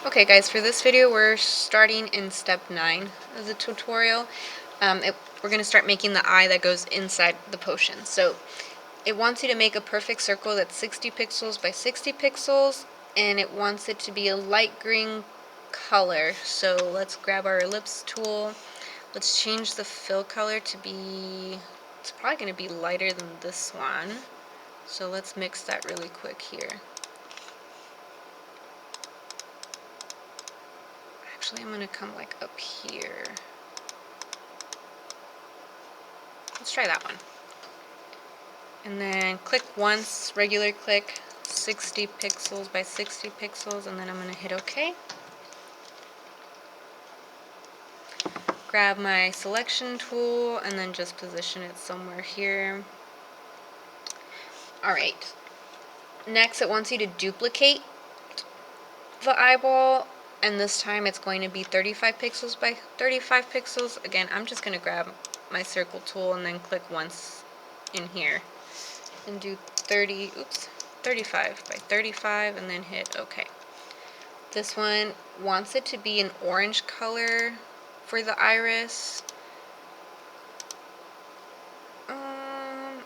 Okay guys, for this video we're starting in step 9 of the tutorial. We're going to start making the eye that goes inside the potion. So it wants you to make a perfect circle that's 60 pixels by 60 pixels, and it wants it to be a light green color. So let's grab our ellipse tool. Let's change the fill color to be, it's probably going to be lighter than this one. So let's mix that really quick here. Actually, I'm going to come like up here. Let's try that one. And then click once, regular click, 60 pixels by 60 pixels, and then I'm going to hit OK. Grab my selection tool and then just position it somewhere here. Alright, next it wants you to duplicate the eyeball, and this time it's going to be 35 pixels by 35 pixels. Again, I'm just going to grab my circle tool and then click once in here and do 35 by 35 and then hit OK. This one wants it to be an orange color for the iris.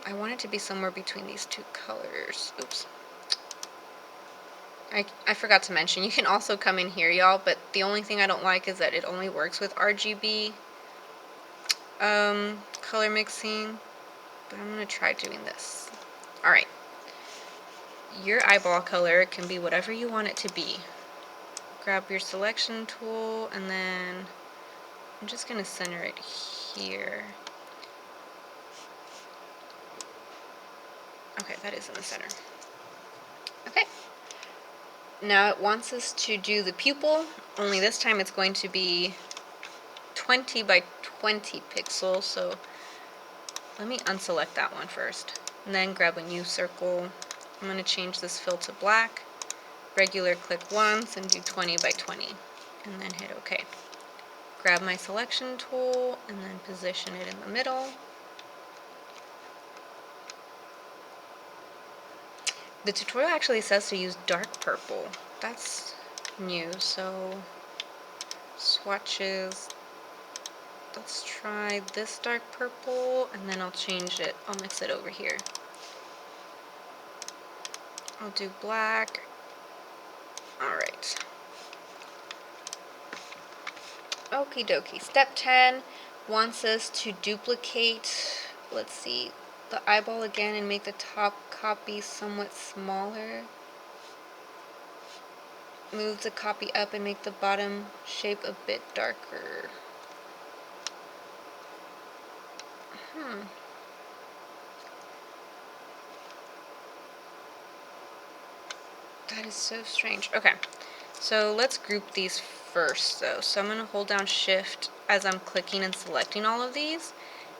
I want it to be somewhere between these two colors. Oops. I forgot to mention, you can also come in here, y'all, but the only thing I don't like is that it only works with RGB color mixing. But I'm going to try doing this. Alright. Your eyeball color can be whatever you want it to be. Grab your selection tool, and then I'm just going to center it here. Okay, that is in the center. Okay. Now it wants us to do the pupil, only this time it's going to be 20 by 20 pixels, so let me unselect that one first. And then grab a new circle. I'm going to change this fill to black. Regular click once and do 20 by 20. And then hit OK. Grab my selection tool and then position it in the middle. The tutorial actually says to use dark purple. That's new, so swatches. Let's try this dark purple, and then I'll change it. I'll mix it over here. I'll do black. Alright. Okie dokie. Step 10 wants us to duplicate, let's see, the eyeball again and make the top copy somewhat smaller. Move the copy up and make the bottom shape a bit darker. That is so strange. Okay, so let's group these first though. So I'm going to hold down Shift as I'm clicking and selecting all of these,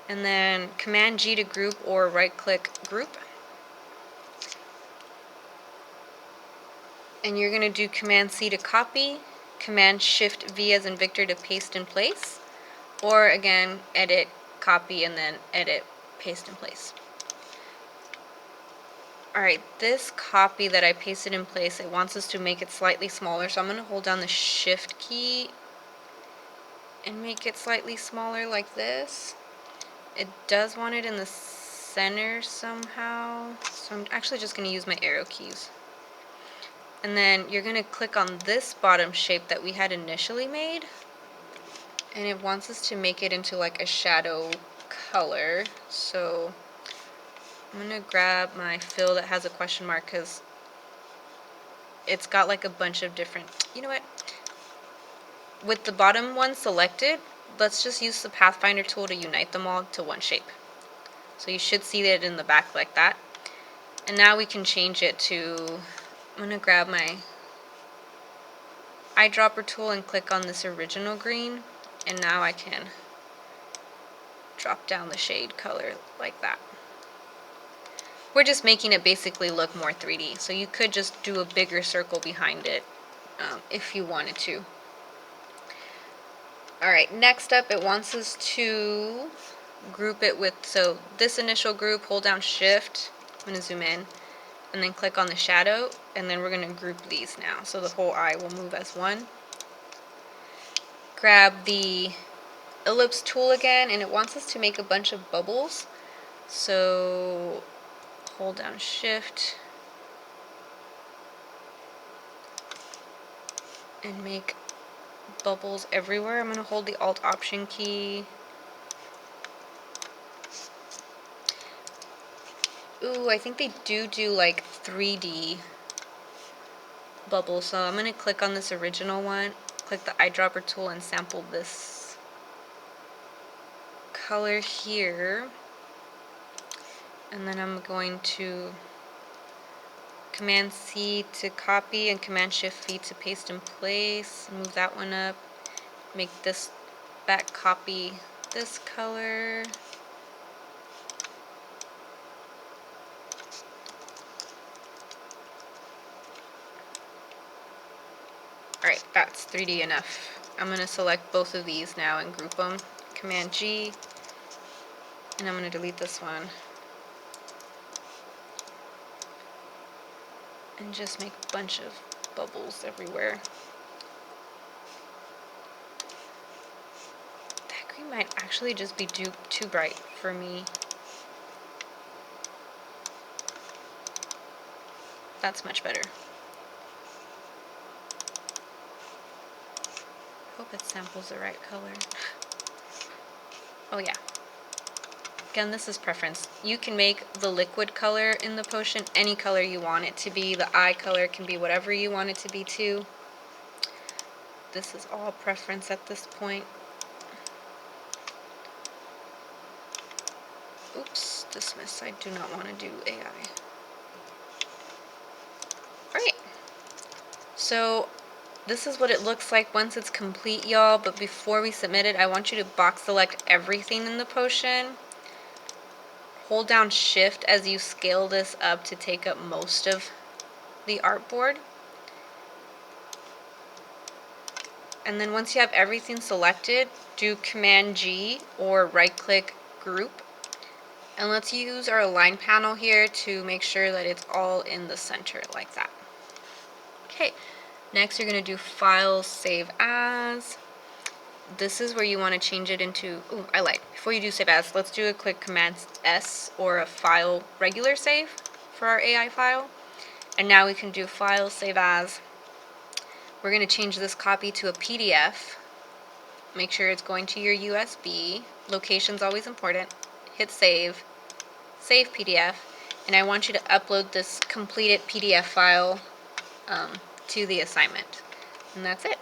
and then Command G to group or right click group. And you're going to do Command C to copy, Command Shift V as in Victor to paste in place, or again, edit, copy, and then edit, paste in place. Alright, this copy that I pasted in place, it wants us to make it slightly smaller, so I'm going to hold down the Shift key and make it slightly smaller like this. It does want it in the center somehow, so I'm actually just going to use my arrow keys. And then you're going to click on this bottom shape that we had initially made, and it wants us to make it into like a shadow color. So I'm going to grab my fill that has a question mark because it's got like a bunch of different, you know what, with the bottom one selected, let's just use the Pathfinder tool to unite them all to one shape. So you should see it in the back like that. And now we can change it to, I'm going to grab my eyedropper tool and click on this original green, and now I can drop down the shade color like that. We're just making it basically look more 3D, so you could just do a bigger circle behind it if you wanted to. Alright, next up it wants us to group it with, so this initial group, hold down Shift, I'm going to zoom in, and then click on the shadow, and then we're going to group these now. So the whole eye will move as one. Grab the ellipse tool again, and it wants us to make a bunch of bubbles. So hold down shift and make bubbles everywhere. I'm going to hold the alt option key. Ooh, I think they do like 3D bubbles. So I'm going to click on this original one, click the eyedropper tool, and sample this color here. And then I'm going to Command C to copy and Command Shift V to paste in place. Move that one up. Make this back copy this color. Alright, that's 3D enough. I'm going to select both of these now and group them. Command G, and I'm going to delete this one. And just make a bunch of bubbles everywhere. That green might actually just be too bright for me. That's much better. Hope it samples the right color. Oh yeah. Again, this is preference. You can make the liquid color in the potion any color you want it to be. The eye color can be whatever you want it to be too. This is all preference at this point. Oops, dismiss. I do not want to do AI. Alright. So this is what it looks like once it's complete, y'all. But before we submit it, I want you to box select everything in the potion. Hold down shift as you scale this up to take up most of the artboard. And then once you have everything selected, do Command G or right click group. And let's use our align panel here to make sure that it's all in the center like that. Okay, next you're going to do File, Save As. This is where you want to change it into, ooh, I lied. Before you do Save As, let's do a quick Command S or a File regular save for our AI file. And now we can do File, Save As. We're going to change this copy to a PDF. Make sure it's going to your USB. Location's always important. Hit save. Save PDF. And I want you to upload this completed PDF file to the assignment. And that's it.